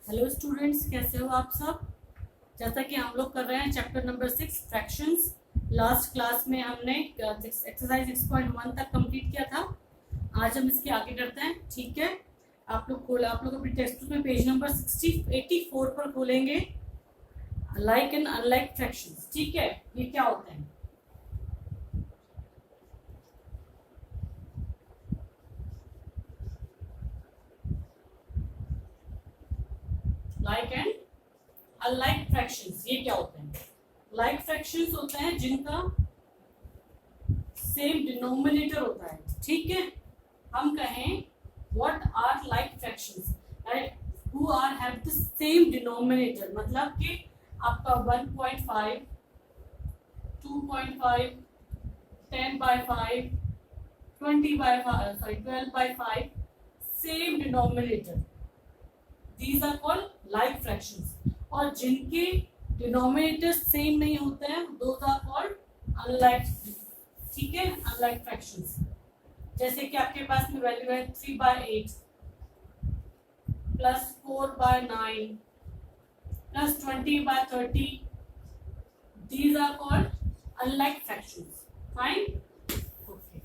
Hello students, कैसे हो आप सब। जैसा कि हम लोग कर रहे हैं chapter number 6 fractions. Last class में हमने एक्सरसाइज 6.1 तक कंप्लीट किया था। आज हम इसके आगे करते हैं, ठीक है। आप लोग अपने टेक्स्ट बुक में पेज नंबर 84 पर खोलेंगे। लाइक एंड अनलाइक फ्रैक्शंस, ठीक है। ये क्या होते हैं? लाइक एंड अनलाइक फ्रैक्शंस ये क्या होते हैं? लाइक फ्रैक्शंस होते हैं जिनका सेम डिनोमिनेटर होता है, ठीक है। हम कहें what are like fractions, right, who are have the same denominator. मतलब कि आपका 1.5, 2.5, 10/5, 20/5, 12/5, same denominator, these are called like fractions. और जिनके डिनोमिनेटर सेम नहीं होते हैं दोज आर कॉल्ड अनलाइक, ठीक है, अनलाइक फ्रैक्शंस। जैसे कि आपके पास में वैल्यू है 3/8 plus 4/9 plus 20/30, these are called unlike fractions. Fine, okay.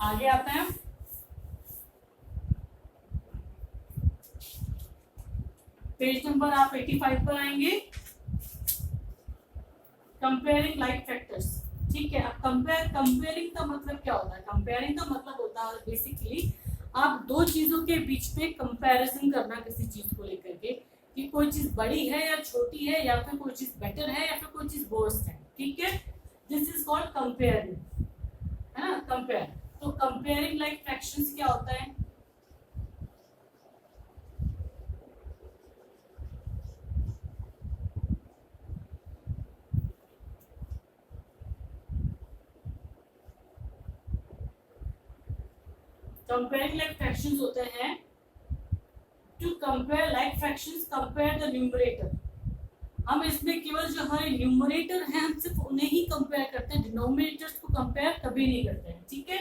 आगे आते हैं। पेज नंबर आप 85 पर आएंगे। कंपेयरिंग लाइक फैक्टर्स, ठीक है। अब कंपेयरिंग का मतलब क्या होता है? कंपेयरिंग का मतलब होता है बेसिकली आप दो चीजों के बीच में कंपैरिजन करना, किसी चीज को लेकर के कि कोई चीज बड़ी है या छोटी है, या फिर कोई चीज बेटर है या फिर कोई चीज वर्स्ट है, ठीक है। दिस इज कॉल्ड कंपेयरिंग, है ना, कंपेयर। तो कंपेयरिंग लाइक फ्रैक्शंस क्या होता है? कंपेयरिंग लाइक फ्रैक्शंस होते हैं to compare like fractions, compare the numerator. हम इसमें केवल जो हमारे न्यूमरेटर हैं हम सिर्फ उन्हें ही कंपेयर करते हैं, डिनोमिनेटर्स को कंपेयर कभी नहीं करते हैं, ठीक है।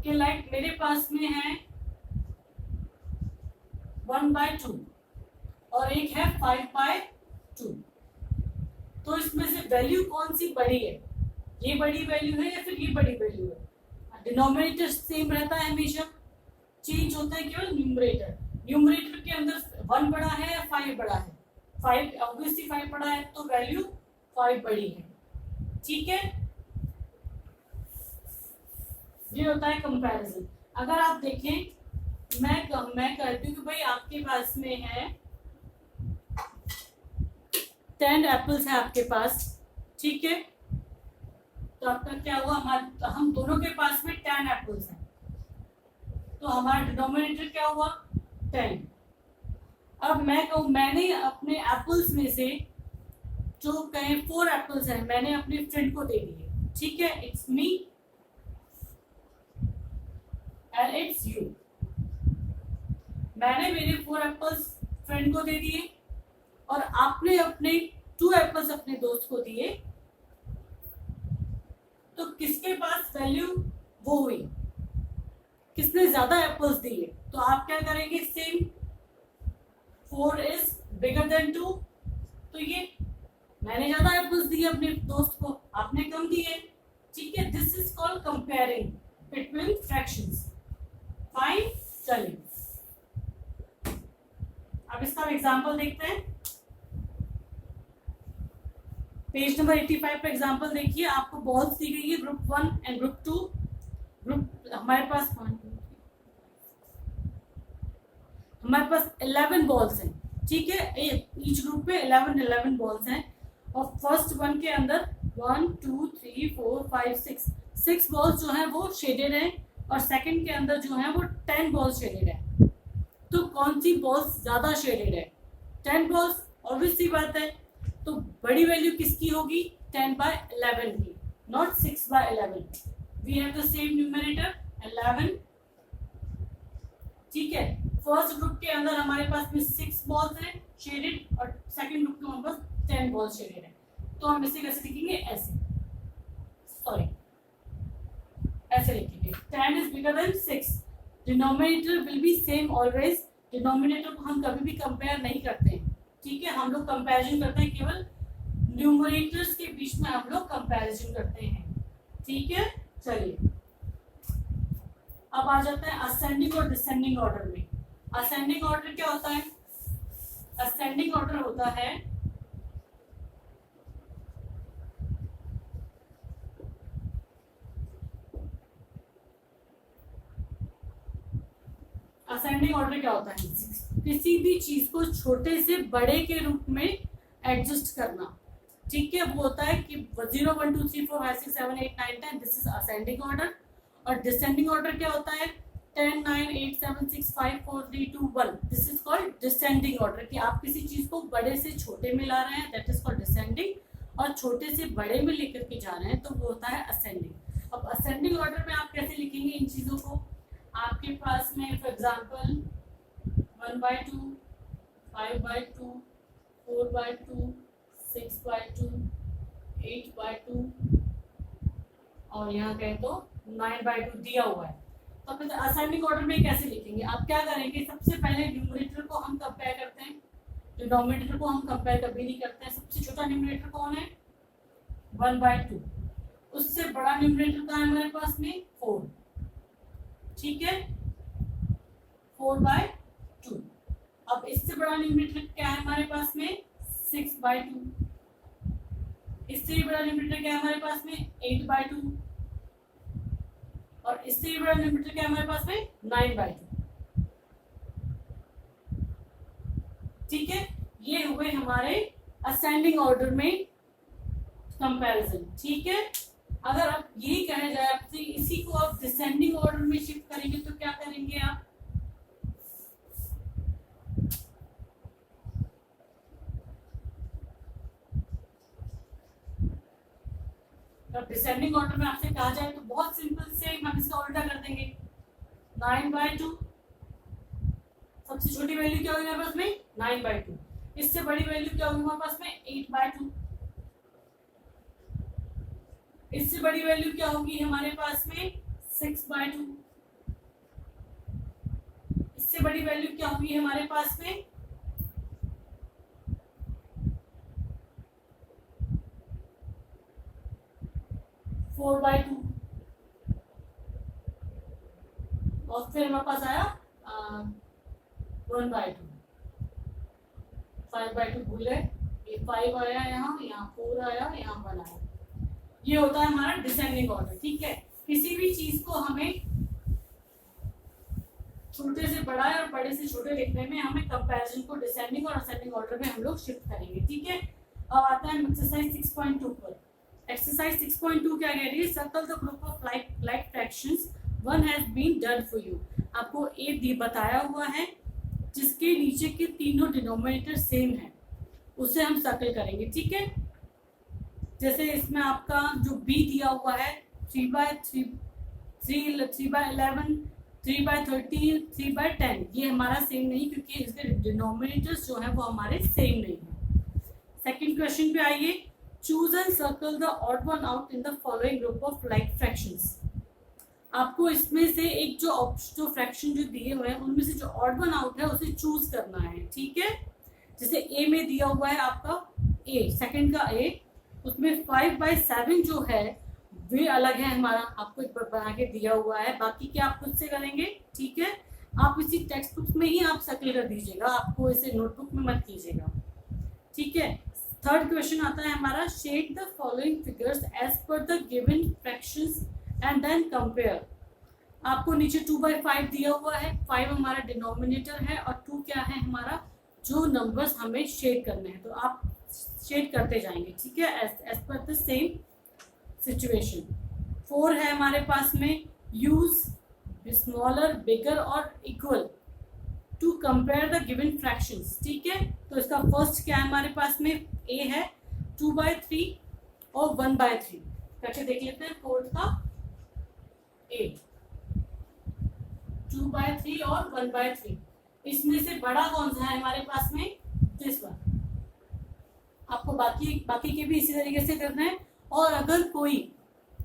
कि लाइक मेरे पास में है 1/2 और एक है 5/2, तो इसमें से वैल्यू कौन सी बड़ी है? ये बड़ी वैल्यू है या फिर ये बड़ी वैल्यू है? डिनोमिनेटर सेम रहता है हमेशा, चेंज होता है केवल न्यूमरेटर। न्यूमरेटर के अंदर 1 बड़ा है या 5 बड़ा है? 5 ऑब्वियसली 5 बड़ा है, तो वैल्यू 5 बड़ी है, ठीक है। ये होता है कंपैरिजन। अगर आप देखें, मैं कहती हूँ कि भाई आपके पास में है 10 एप्पल्स है आपके पास, ठीक है। तो आपका क्या हुआ, हम दोनों के पास में 10 एप्पल्स हैं, तो हमारा डिनोमिनेटर क्या हुआ? 10। अब मैं कहूँ मैंने अपने एप्पल्स में से जो कहें 4 एप्पल्स हैं मैंने अपने फ्रेंड को दे दिए, ठीक है। It's me and it's you. मैंने मेरे 4 एप्पल्स फ्रेंड को दे दिए और आपने अपने 2 एप्पल्स अपने दोस्त को दिए, तो किसके पास वैल्यू वो हुई? किसने ज्यादा एप्पल्स दिए? तो आप क्या करेंगे? सेम, 4 इज बिगर देन 2, तो ये मैंने ज्यादा एप्पल्स दिए अपने दोस्त को, आपने कम दिए, ठीक है। This is called comparing between fractions. Fine, चलिए अब इसका एग्जांपल देखते हैं। पेज नंबर 85 पर एग्जांपल देखिए। आपको बॉल्स दी गई है, ग्रुप 1 एंड ग्रुप 2। ग्रुप हमारे पास 11 बॉल्स हैं, ठीक है। ईच ग्रुप में 11 बॉल्स हैं और फर्स्ट वन के अंदर 1 2 3 4 5 6 बॉल्स जो हैं वो शेडेड हैं और सेकंड के अंदर जो है वो 10 बॉल्स शेडेड है। तो कौन सी बॉल्स ज्यादा शेडेड है? 10 बॉल्स, ऑब्वियस सी बात है। तो बड़ी वैल्यू किसकी होगी? 10/11 की, not 6/11। We have the same numerator 11, ठीक है। फर्स्ट ग्रुप के अंदर हमारे पास में 6 बॉल्स हैं शेडेड और सेकंड ग्रुप में हमारे पास 10 बॉल्स शेडेड है। तो हम इसे कैसे लिखेंगे? ऐसे, सॉरी ऐसे लिखेंगे, 10 is bigger than 6, denominator will be same always, denominator को हम कभी भी कंपेयर नहीं करते हैं, ठीक है। हम लोग कंपैरिजन करते हैं केवल न्यूमरेटर्स के बीच में, हम लोग कंपैरिजन करते हैं, ठीक है। चलिए अब आ जाता है असेंडिंग और डिसेंडिंग ऑर्डर में। असेंडिंग ऑर्डर क्या होता है? असेंडिंग ऑर्डर होता है असेंडिंग ऑर्डर क्या होता है? किसी भी चीज को छोटे से बड़े के रूप में एडजस्ट करना, ठीक है। वो होता है कि 0 1 2 3 4 5 6 7 8 9 10, दिस इज असेंडिंग ऑर्डर। और डिसेंडिंग ऑर्डर क्या होता है? 10 9 8 7 6 5 4 3 2 1, this is called descending order. कि आप किसी चीज को बड़े से छोटे में ला रहे हैं, दैट इज कॉल्ड डिसेंडिंग। और छोटे से बड़े में लेकर के जा रहे हैं तो वो होता है असेंडिंग। अब असेंडिंग ऑर्डर में आप कैसे लिखेंगे इन चीजों को? आपके पास में फॉर एग्जांपल 1/2, 5/2, 4/2, 6/2, 8/2 और यहाँ कहें तो 9/2 दिया हुआ है। तो फिर असेंडिंग ऑर्डर में कैसे लिखेंगे? आप क्या करेंगे? सबसे पहले न्यूमरेटर को हम कंपेयर करते हैं, डिनोमिनेटर को हम कंपेयर कभी नहीं करते हैं। सबसे छोटा न्यूमरेटर कौन है? 1/2। उससे बड़ा न्यूमरेटर कहाँ है हमारे पास में? 4, ठीक है, 4/2। अब इससे बड़ा न्यूमरेटर क्या है हमारे पास में? 6/2। इससे भी बड़ा न्यूमरेटर क्या है हमारे पास में? 8/2। और इससे भी बड़ा न्यूमरेटर क्या है हमारे पास में? 9/2, ठीक है। ये हुए हमारे असेंडिंग ऑर्डर में कंपैरिजन, ठीक है। अगर आप यही कहा जाए आपसे इसी को आप डिसेंडिंग ऑर्डर में शिफ्ट करेंगे तो क्या करेंगे आप? जब डिसेंडिंग ऑर्डर में आपसे कहा जाए तो बहुत सिंपल से हम इसका उल्टा कर देंगे। 9/2, सबसे छोटी वैल्यू क्या होगी हमारे पास में? 9/2। इससे बड़ी वैल्यू क्या होगी हमारे पास में? 8/2। इससे बड़ी वैल्यू क्या होगी हमारे पास में? 6/2। इससे बड़ी वैल्यू क्या होगी हमारे पास में? 4/2। और फिर हमारे पास आया 1/2। 5/2 भूल गए, ये 5 आया, यहाँ 4 आया, यहाँ 1 आया। ये होता है हमारा डिसेंडिंग ऑर्डर, ठीक है। किसी भी चीज को हमें छोटे से बड़ा और बड़े से छोटे लिखने में हमें कंपैरिजन को डिसेंडिंग और असेंडिंग ऑर्डर में हम लोग शिफ्ट करेंगे, ठीक है। अब आता है एक्सरसाइज 6.2 पर। एक्सरसाइज 6.2 क्या कह रही है? Circle the group of like fractions, one has been done for you. आपको ए बताया हुआ है जिसके नीचे के तीनों डिनोमिनेटर सेम है, उसे हम सर्कल करेंगे, ठीक है। जैसे इसमें आपका जो बी दिया हुआ है 3/3, 3/11, 3/13, 3/10, ये हमारा सेम नहीं क्योंकि इसके डिनोमिनेटर्स जो है वो हमारे सेम नहीं है। सेकंड क्वेश्चन पे आइए। Choose and circle the odd one out in the following group of like fractions. आपको इसमें से एक जो फ्रैक्शन जो दिए हुए हैं उनमें से जो ऑड वन आउट है उसे चूज करना है, ठीक है। जैसे ए में दिया हुआ है आपका ए, सेकंड का ए, उसमें 5/7 जो है वे अलग है हमारा, आपको एक बना के दिया हुआ है। बाकी क्या आप खुद से करेंगे, ठीक है। आप इसी टेक्स्ट बुक में ही आप सर्कल कर दीजिएगा, आपको इसे नोटबुक में मत कीजिएगा, ठीक है। थर्ड क्वेश्चन आता है हमारा, shade the following figures as per the given fractions and then compare. आपको नीचे 2/5 दिया हुआ है, 5 हमारा डिनोमिनेटर है और 2 क्या है हमारा जो नंबर्स हमें शेड करने हैं, तो आप शेड करते जाएंगे, ठीक है, as per the same situation. 4 है हमारे पास में, यूज स्मॉलर, बिगर और equal to compare the given fractions, ठीक है। तो इसका फर्स्ट क्या है हमारे पास में? ए है 2/3 और 1/3 करके देख लेते हैं। फोर्थ का ए 2/3 और 1/3, इसमें से बड़ा कौन सा है हमारे पास में? This one. आपको बाकी के भी इसी तरीके से करना है। और अगर कोई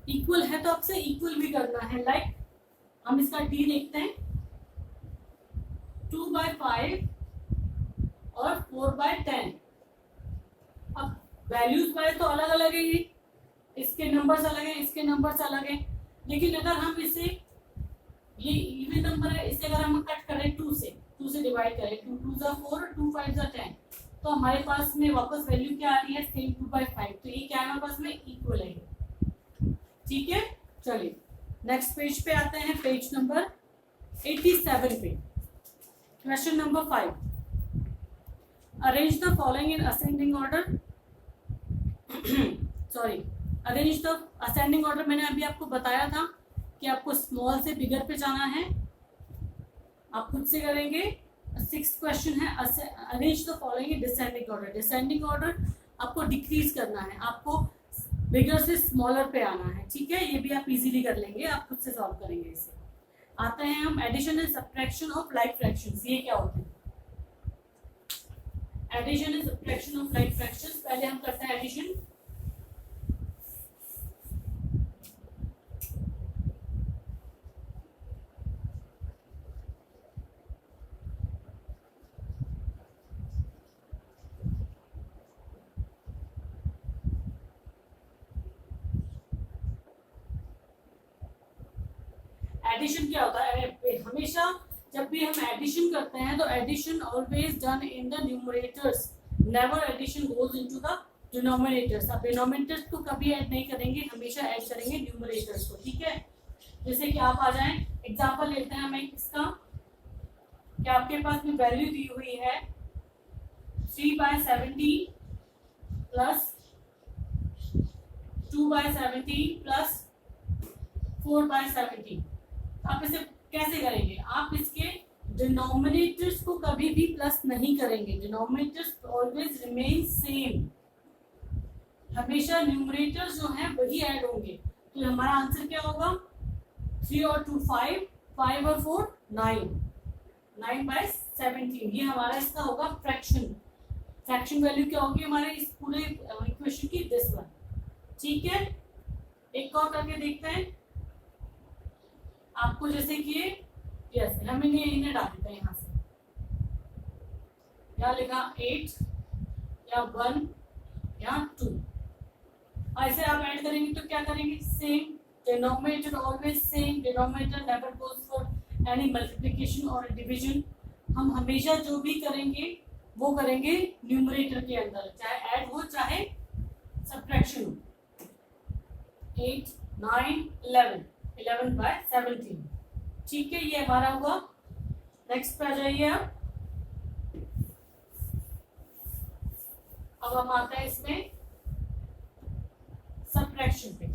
इक्वल है तो आपसे इक्वल भी करना है। लाइक हम इसका डी देखते हैं, 2/5 और 4/10। अब वैल्यूज वाइज तो अलग अलग है, ये इसके नंबर्स अलग है, इसके नंबर्स अलग है, लेकिन अगर हम इसे, ये इवन नंबर है, इसे अगर हम कट करें 2 से डिवाइड करें, 2 2 ज़ा 4, 2 5 ज़ा 10, तो हमारे पास में वापस वैल्यू क्या आ रही है, सेम 2/5। तो ये क्या है हमारे पास में, इक्वल है। ठीक है, चलिए नेक्स्ट पेज पे आते हैं, पेज नंबर 87 पे। Question number 5, arrange the following in ascending order. Sorry, arrange the ascending order मैंने अभी आपको बताया था कि आपको स्मॉल से बिगर पे जाना है, आप खुद से करेंगे। 6th क्वेश्चन है, arrange the following in descending order. Descending order आपको डिक्रीज करना है, आपको बिगर से स्मॉलर पे आना है। ठीक है, ये भी आप इजीली कर लेंगे, आप खुद से सॉल्व करेंगे इसे। आते हैं हम addition and subtraction of like fractions. ये क्या होते हैं, addition and subtraction of like fractions. पहले हम करते हैं एडिशन। एडिशन क्या होता है, हमेशा जब भी हम एडिशन करते हैं तो addition always done in the numerators, never addition goes into the denominators. अब डिनोमिनेटर्स को कभी ऐड नहीं करेंगे, हमेशा ऐड करेंगे न्यूमरेटर्स को। ठीक है, जैसे कि आप आ जाएं, एग्जांपल लेते हैं हमें इसका, कि आपके पास में वैल्यू दी हुई है 3/17 प्लस 2/17 प्लस 4/17। आप इसे कैसे करेंगे, आप इसके डिनोमिनेटर्स को कभी भी प्लस नहीं करेंगे, डिनोमिनेटर्स ऑलवेज रिमेन सेम, हमेशा न्यूमरेटर्स जो हैं वही ऐड होंगे। तो हमारा आंसर क्या होगा, 3 और 2 5, 5 और 4 9, 9/17। ये हमारा इसका होगा फ्रैक्शन। फ्रैक्शन वैल्यू क्या होगी हमारे इस पूरे इक्वेशन की, दिस वन। ठीक है, एक और करके देखते हैं आपको, जैसे कि यस, हम इन्हें डाल देते हैं यहाँ से, या लिखा 8 या 1 या 2। ऐसे आप ऐड करेंगे तो क्या करेंगे, same denominator always same, denominator never goes for any multiplication और डिवीजन। हम हमेशा जो भी करेंगे वो करेंगे न्यूमरेटर के अंदर, चाहे ऐड हो चाहे सब्ट्रैक्शन हो। 8 9 11, 11/17। ठीक है, ये हमारा हुआ। नेक्स्ट पे आ जाइए आप। अब हम आते हैं इसमें सब्ट्रैक्शन पे।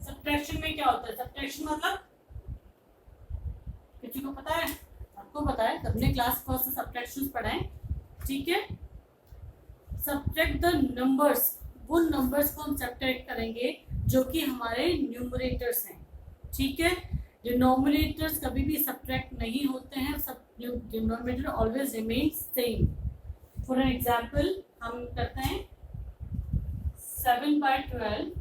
सब्ट्रैक्शन में क्या होता है, सब्ट्रैक्शन मतलब, किसी को पता है, आपको पता है, सबने क्लास फर्स्ट से सब्ट्रैक्शंस पढ़ा है। ठीक है, सब्ट्रैक्ट द नंबर्स, वो नंबर्स को हम सब्ट्रैक्ट करेंगे जो कि हमारे न्यूमरेटर्स हैं। ठीक है, डिनोमिनेटर्स कभी भी सब्ट्रैक्ट नहीं होते हैं, सब denominator always remain same. For an example हम करते हैं 7/12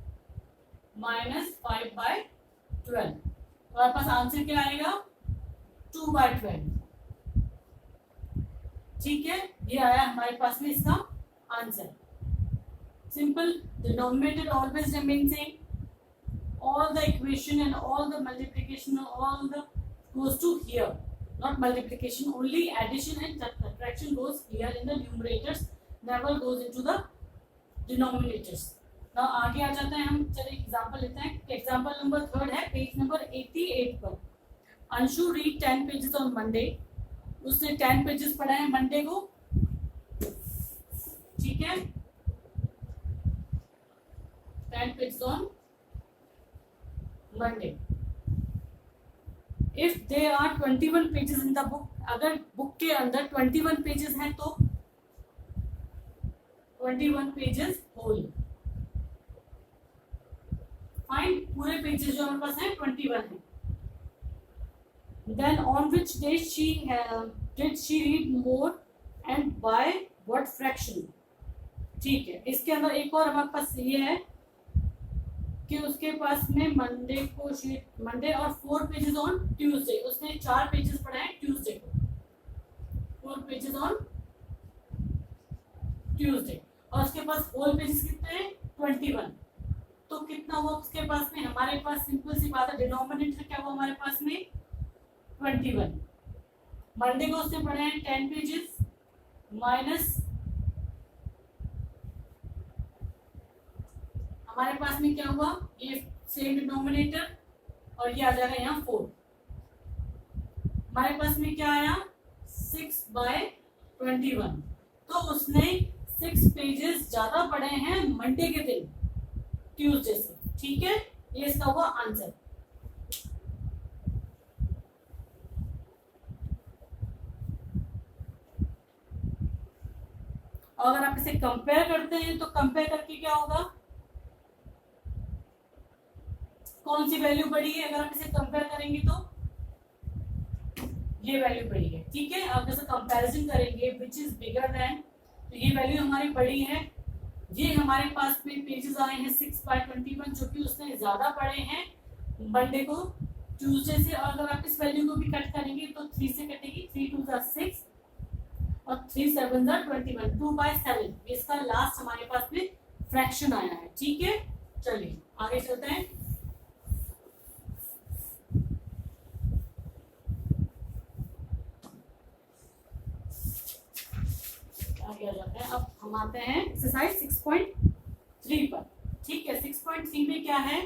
माइनस 5/12, तो हमारे पास आंसर क्या आएगा, 2/12। ठीक है, ये आया हमारे पास में इसका answer. Simple, denominator always remain same, all the equation and all the multiplication and all the goes to here, not multiplication only, addition and subtraction goes here in the numerators, never goes into the denominators। now आगे आ जाते हैं हम, चलिए example लेते हैं। Example number 3 है, page number 88 पर। Anshu read 10 pages on Monday, उसने 10 पेजेस पढ़ा है मंडे को। ठीक है, 10 pages on Monday. If they are 21 pages in the book, अगर बुक के अंदर 21 पेजेस हैं तो 21 पेजेस होल। फाइन, पूरे पेजेस जो हमारे पास हैं 21 हैं। Then on which day did she read more and by what fraction. ठीक है, इसके अंदर एक और हमारे पास ये है कि उसके पास में मंडे और 4 पेजेस ऑन ट्यूसडे, उसने 4 पेजेस पढ़ाए ट्यूसडे को, 4 पेजेस ऑन ट्यूसडे, और उसके पास होल पेजेस कितने हैं 21। तो कितना हुआ उसके पास में, हमारे पास सिंपल सी बात है, डिनोमिनेटर क्या हुआ हमारे पास में 21। मंडे को उसने पढ़े हैं 10 पेजेस माइनस हमारे पास में क्या हुआ, ये सेम डिनोमिनेटर और ये आ जाएगा यहाँ 4। हमारे पास में क्या आया 6/21। तो उसने 6 पेजेस ज्यादा पढ़े हैं मंडे के दिन ट्यूसडे से। ठीक है, ये इसका हुआ आंसर। और अगर आप इसे कंपेयर करते हैं तो कंपेयर करके क्या होगा, कौन सी वैल्यू बढ़ी है, अगर आप इसे कंपेयर करेंगे तो ये वैल्यू बढ़ी है। ठीक है, आप जैसे कंपैरिजन करेंगे विच इज बिगर देन, तो ये वैल्यू हमारी बढ़ी है। ये हमारे पास में पेजेस आए हैं 6/21 जो कि उसने ज्यादा पढ़े हैं मंडे को ट्यूसडे से। और अगर आप इस वैल्यू को भी कट करेंगे तो 3 से कटेगी, 3 2 6 और 3 7 21, 2/7 इसका लास्ट हमारे पास में फ्रैक्शन आया है। ठीक है, चलिए आगे चलते हैं। आगे आ जाते हैं, अब हम आते हैं एक्सरसाइज 6.3 पर। ठीक है, 6.3 में क्या है,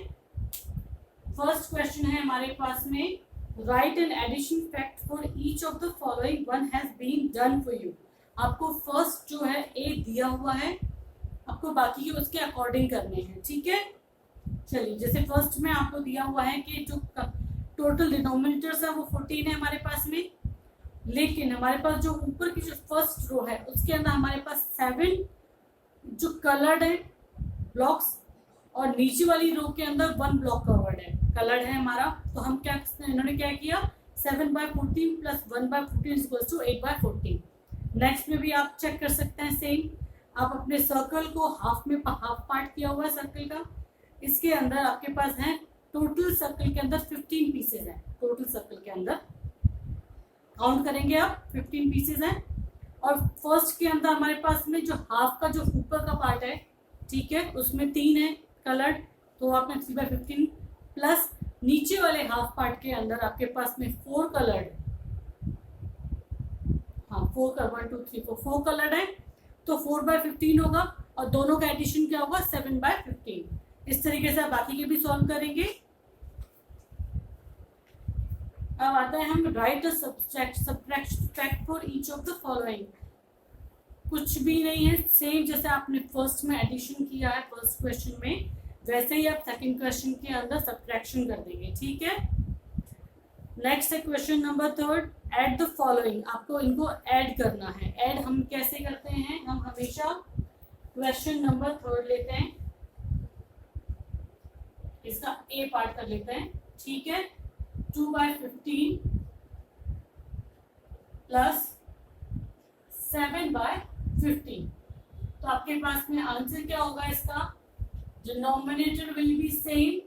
फर्स्ट क्वेश्चन है हमारे पास में, write an addition fact for each of the following one has been done for you. आपको फर्स्ट जो है ए दिया हुआ है, आपको बाकी के उसके अकॉर्डिंग करने हैं। ठीक है, चलिए जैसे फर्स्ट में आपको दिया हुआ है कि जो टोटल डिनोमिनेटर्स है वो 14 है हमारे पास में, लेकिन हमारे पास जो ऊपर की जो फर्स्ट रो है उसके अंदर हमारे पास 7 जो कलर्ड है ब्लॉक्स, और नीचे वाली रो के अंदर 1 ब्लॉक कवर्ड है, कलर्ड है हमारा। तो हम क्या, इन्होंने क्या किया 7/14 प्लस 1/14 इक्वल्स टू 8/14। नेक्स्ट में भी आप चेक कर सकते हैं सेम, आप अपने सर्कल को हाफ पार्ट किया हुआ है सर्कल का, इसके अंदर आपके पास है टोटल सर्कल के अंदर 15 पीसेज है, टोटल सर्कल के अंदर काउंट करेंगे आप 15 पीसेज हैं। और फर्स्ट के अंदर हमारे पास में जो हाफ का जो ऊपर का पार्ट है, ठीक है, उसमें 3 है कलर्ड, तो आपने 3/15 प्लस नीचे वाले हाफ पार्ट के अंदर आपके पास में 4 कलर्ड, हाँ 4 का 1 2 3 4 कलर्ड है, तो 4/15 होगा, और दोनों का एडिशन क्या होगा 7/15। इस तरीके से आप बाकी के भी सॉल्व करेंगे। अब आता है हम right subtract for each of the following. कुछ भी नहीं है, सेम जैसे आपने फर्स्ट में एडिशन किया है फर्स्ट क्वेश्चन में, वैसे ही आप सेकंड क्वेश्चन के अंदर सब्ट्रैक्शन कर देंगे। ठीक है, नेक्स्ट है question number 3, add the following. आपको इनको ऐड करना है। ऐड हम कैसे करते हैं, हम हमेशा क्वेश्चन नंबर 3 लेते हैं, इसका ए पार्ट कर लेते हैं। ठीक है, 2/15 प्लस 7/15, तो आपके पास में आंसर क्या होगा इसका, denominator will be same,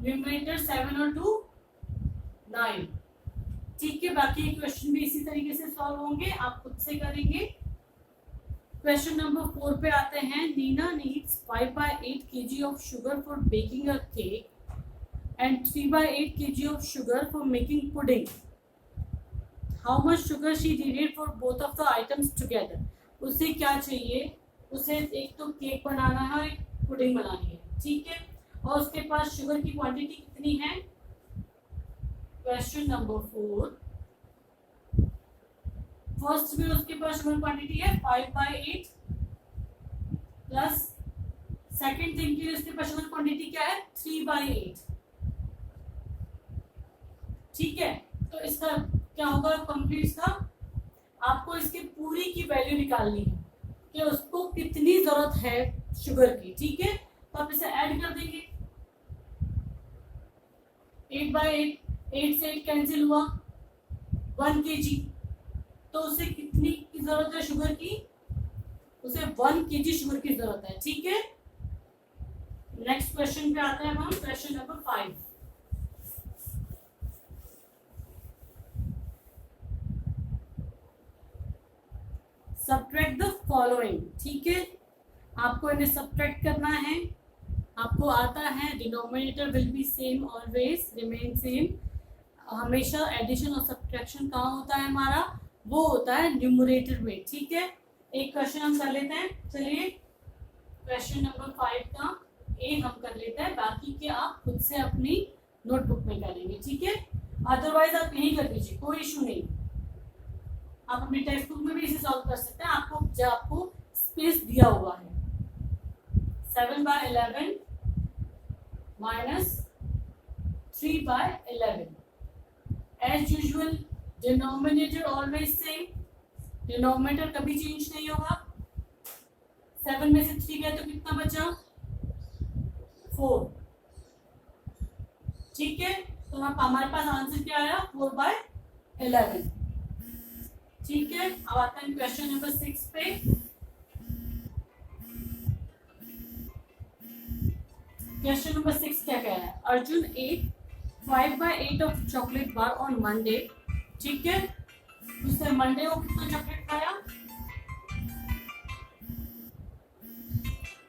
numerator 7 और 2 9। ठीक है, बाकी क्वेश्चन भी इसी तरीके से सॉल्व होंगे, आप खुद से करेंगे। क्वेश्चन नंबर 4 पे आते हैं। Neena needs 5/8 kg of sugar for baking a cake and 3/8 kg of sugar for making pudding. How much sugar she needed for both of the items together? उसे क्या चाहिए, उसे एक तो केक बनाना है और एक पुडिंग बनानी है। ठीक है, और उसके पास शुगर की क्वांटिटी कितनी है। क्वेश्चन नंबर 4, फर्स्ट में उसके पास शुगर क्वांटिटी है 5/8 प्लस सेकेंड थिंग के लिए उसके पास शुगर क्वांटिटी क्या है 3/8। ठीक है, तो इसका क्या होगा कंप्लीट का, आपको इसकी पूरी की वैल्यू निकालनी है कि उसको कितनी जरूरत है शुगर की। ठीक है, तो आप इसे ऐड कर देंगे, 8/8, 8 से 8 कैंसिल हुआ, 1 kg, तो उसे कितनी की जरूरत है शुगर की उसे 1 kg शुगर की जरूरत है। ठीक है, नेक्स्ट क्वेश्चन पे आते हैं हम, question number 5। Subtract the following. ठीक है, आपको इन्हें सब्ट्रैक्ट करना है। आपको आता है denominator will be same always, remain same. हमेशा एडिशन और सब्ट्रैक्शन कहाँ होता है हमारा, वो होता है न्यूमरेटर में। ठीक है, एक क्वेश्चन हम कर लेते हैं। चलिए क्वेश्चन नंबर 5 का ए हम कर लेते हैं, बाकी के आप खुद से अपनी नोटबुक में करेंगे। ठीक है, अदरवाइज आप यही कर दीजिए, कोई इशू नहीं। आप अपनी टेक्स्ट बुक में भी इसे सॉल्व कर सकते हैं, आपको स्पेस दिया हुआ है। 7/11 minus 3/11 as usual, denominator always same, denominator कभी चेंज नहीं होगा। 7 में से 3 गया तो कितना बचा, 4। ठीक है, तो हमारे पास आंसर क्या आया, 4/11। ठीक है, अब आते हैं क्वेश्चन नंबर 6 पे। क्वेश्चन नंबर 6 क्या कह रहा है, Arjun ate 5/8 of chocolate bar on Monday. ठीक है, उसने मंडे को कितना चॉकलेट खाया,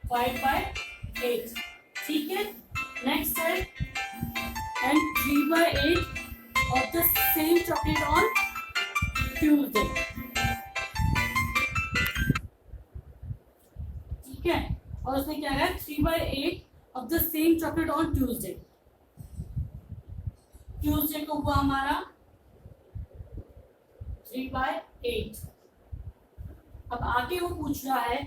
5/8। ठीक है, नेक्स्ट है and 3/8 of the same chocolate on Tuesday. ठीक है, और उसने क्या कहा, 3/8 of the same chocolate on Tuesday. Tuesday को हुआ हमारा 3/8। अब आगे वो पूछ रहा है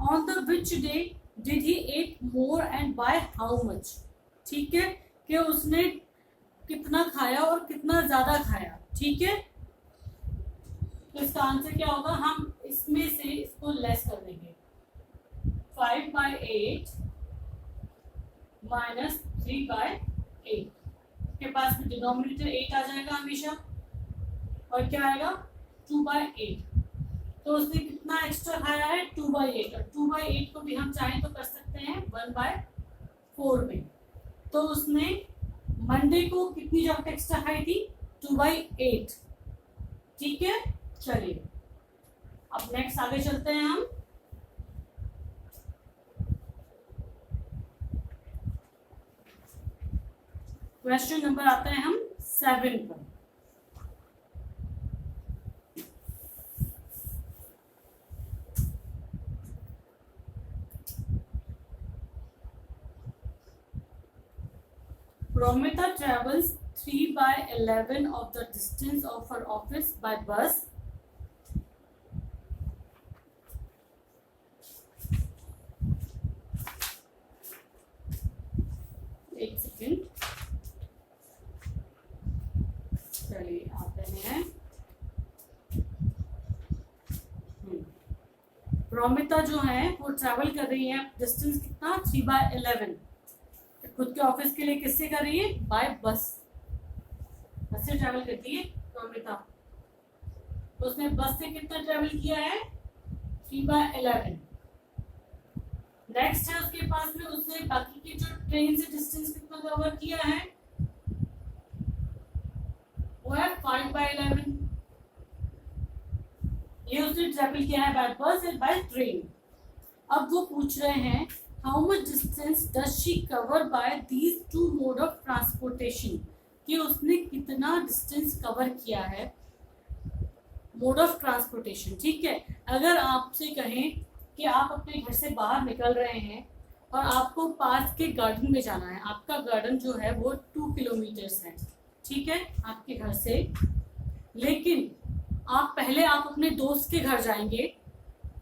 on the which day did he ate more and by how much. ठीक है, कि उसने कितना खाया और कितना ज्यादा खाया। ठीक है, तो इसका आंसर क्या होगा, हम इसमें से इसको लेस कर देंगे, 5/8 माइनस 3/8 के पास में डिनोमिनेटर 8 आ जाएगा हमेशा, और क्या आएगा 2/8। तो उसने कितना एक्स्ट्रा खाया है, 2/8, और 2/8 को भी हम चाहें तो कर सकते हैं 1/4 में। तो उसने मंडे को कितनी चॉकलेट एक्स्ट्रा खाई थी, 2/8। ठीक है, चलिए अब नेक्स्ट आगे चलते हैं हम। क्वेश्चन नंबर आता है हम 7 पर। Promita travels 3/11 of the distance of her office by bus. एक सेकेंड, चलिए आते हैं। प्रोमिता जो है वो ट्रैवल कर रही है, डिस्टेंस कितना, 3/11। खुद के ऑफिस के लिए किससे कर रही है, बाय बस। बस से ट्रैवल करती है प्रोमिता। तो उसने बस से कितना ट्रैवल किया है, 3/11। नेक्स्ट है उसके पास में, उसने बाकी की जो ट्रेन से डिस्टेंस कितना कवर किया है, वो है 5/11। ये उसने ट्रैवल किया है बाय बस एंड बाय ट्रेन। अब वो पूछ रहे हैं how much distance does she cover by these two mode of transportation, कि उसने कितना डिस्टेंस कवर किया है मोड ऑफ ट्रांसपोर्टेशन। ठीक है, अगर आपसे कहें कि आप अपने घर से बाहर निकल रहे हैं और आपको पास के गार्डन में जाना है, आपका गार्डन जो है वो 2 किलोमीटर्स है। ठीक है, आपके घर से, लेकिन आप अपने दोस्त के घर जाएंगे,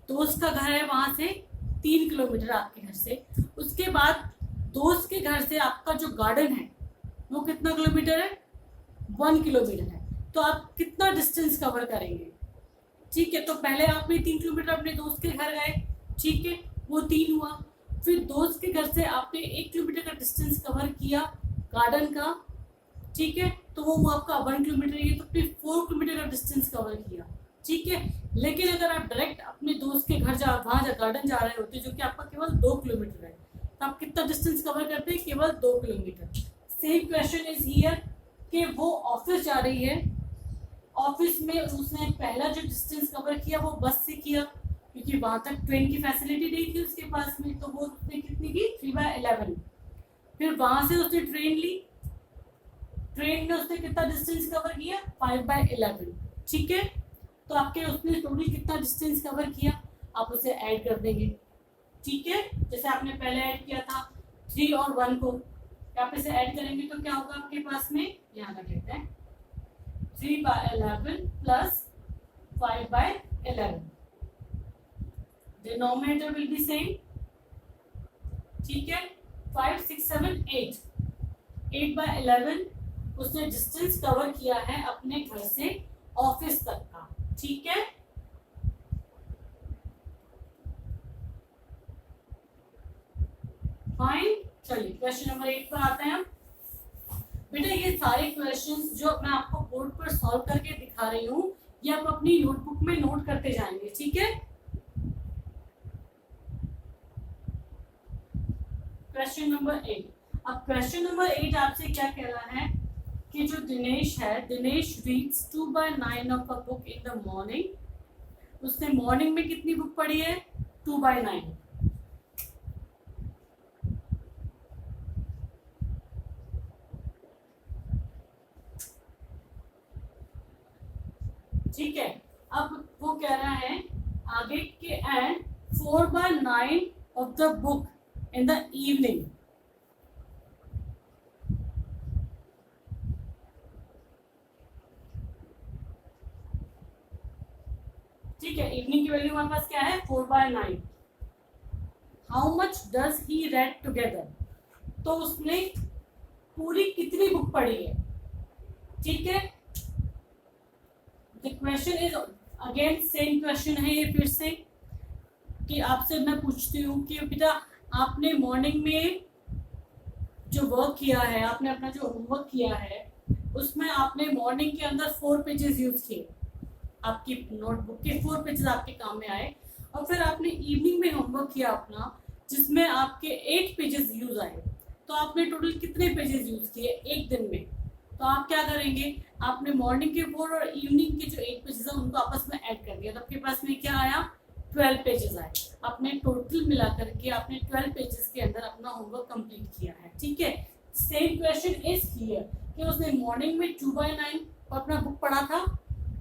दोस्त का घर है वहां से 3 किलोमीटर आपके घर से। उसके बाद दोस्त के घर से आपका जो गार्डन है वो कितना किलोमीटर है, 1 किलोमीटर है। तो आप कितना डिस्टेंस कवर करेंगे। ठीक है, तो पहले आपने 3 किलोमीटर अपने दोस्त के घर गए, ठीक है, वो 3 हुआ। फिर दोस्त के घर से आपने 1 किलोमीटर का डिस्टेंस कवर किया गार्डन का, ठीक है, तो वो हुआ आपका 1 किलोमीटर। ये तो फिर 4 किलोमीटर का डिस्टेंस कवर किया। ठीक है। लेकिन अगर आप डायरेक्ट अपने दोस्त के घर वहां गार्डन जा रहे होते जो कि आपका केवल 2 किलोमीटर है, तो आप कितना डिस्टेंस कवर करते हैं? केवल 2 kilometre. Same question is here कि वो ऑफिस जा रही है, ऑफिस में उसने पहला जो डिस्टेंस कवर किया वो बस से किया, क्योंकि वहां तक ट्रेन की फैसिलिटी नहीं थी उसके पास में, तो वो उसने कितनी की? 3/11। फिर वहां से उसने ट्रेन ली, ट्रेन में उसने कितना डिस्टेंस कवर किया? 5/11। ठीक है, तो आपके उसने टोटल कितना डिस्टेंस कवर किया? आप उसे ऐड कर देंगे। ठीक है, जैसे आपने पहले ऐड किया था 3 और 1 को, आप इसे ऐड करेंगे तो क्या होगा आपके पास में? यहाँ रख लेते हैं 3/11 plus 5/11, denominator will be same. ठीक है, 5 6 7 8, 8/11 उसने डिस्टेंस कवर किया है अपने घर से ऑफिस तक का। ठीक है, फाइन। चलिए क्वेश्चन नंबर 8 पर आते हैं हम। बेटा ये सारे क्वेश्चंस जो मैं आपको बोर्ड पर सॉल्व करके दिखा रही हूँ, ये आप अपनी नोटबुक में नोट करते जाएंगे। ठीक है, क्वेश्चन नंबर 8। अब क्वेश्चन नंबर 8 आपसे क्या कह रहा है कि जो दिनेश है, Dinesh reads 2/9 of a book in the morning. उसने मॉर्निंग में कितनी बुक पढ़ी है? 2/9। ठीक है, अब वो कह रहा है आगे के and 4/9 of the book in the evening. ठीक है, इवनिंग की वैल्यू हमारे पास क्या है? 4/9। How much does he red together? तो उसने पूरी कितनी बुक पढ़ी है? ठीक है, the question is again same question है ये फिर से, कि आपसे मैं पूछती हूँ कि बेटा आपने मॉर्निंग में जो वर्क किया है, आपने अपना जो होमवर्क किया है, उसमें आपने मॉर्निंग के अंदर 4 पेजेस यूज किए, आपकी नोटबुक के 4 पेजेस आपके काम में आए, और फिर आपने इवनिंग में होमवर्क किया अपना जिसमें आपके 8 पेजेस यूज आए, तो आपने टोटल कितने पेजेस यूज किए एक दिन में? तो आप क्या करेंगे? आपने मॉर्निंग के 4 और इवनिंग के जो 8 पेजेस है उनको आपस में ऐड कर दिया, तो आपके पास में क्या आया? 12 पेजेस आए। आपने टोटल मिला करके आपने 12 पेजेस के अंदर अपना होमवर्क कंप्लीट किया है। ठीक है, सेम क्वेश्चन इज हियर कि उसने मॉर्निंग में 2/9 अपना बुक पढ़ा था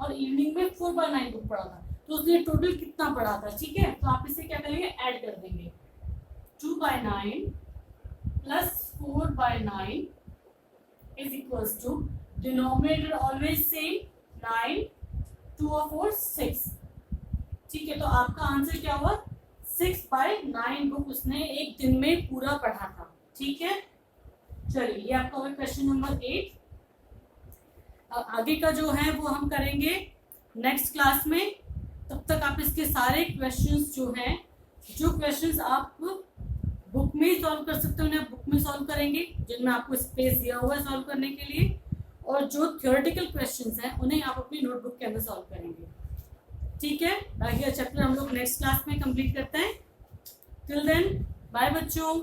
और इवनिंग में 4/9 बुक पढ़ा था, तो उसने टोटल कितना पढ़ा था? ठीक है, तो आप इसे क्या करेंगे? ऐड कर देंगे। 2/9 plus 4/9 is equals to denominator always same 9, 2 और 4 6। ठीक है, तो आपका आंसर क्या हुआ? 6/9 बुक उसने एक दिन में पूरा पढ़ा था। ठीक है, चलिए ये आपका होगा क्वेश्चन नंबर 8। आगे का जो है वो हम करेंगे नेक्स्ट क्लास में। तब तक आप इसके सारे क्वेश्चंस जो हैं, जो क्वेश्चंस आप बुक में ही सॉल्व कर सकते हो उन्हें बुक में सॉल्व करेंगे, जिनमें आपको स्पेस दिया हुआ है सॉल्व करने के लिए, और जो थियोरेटिकल क्वेश्चंस हैं उन्हें आप अपनी नोटबुक के अंदर सॉल्व करेंगे। ठीक है, बाकी का चैप्टर हम लोग नेक्स्ट क्लास में कंप्लीट करते हैं। टिल देन बाय बच्चों।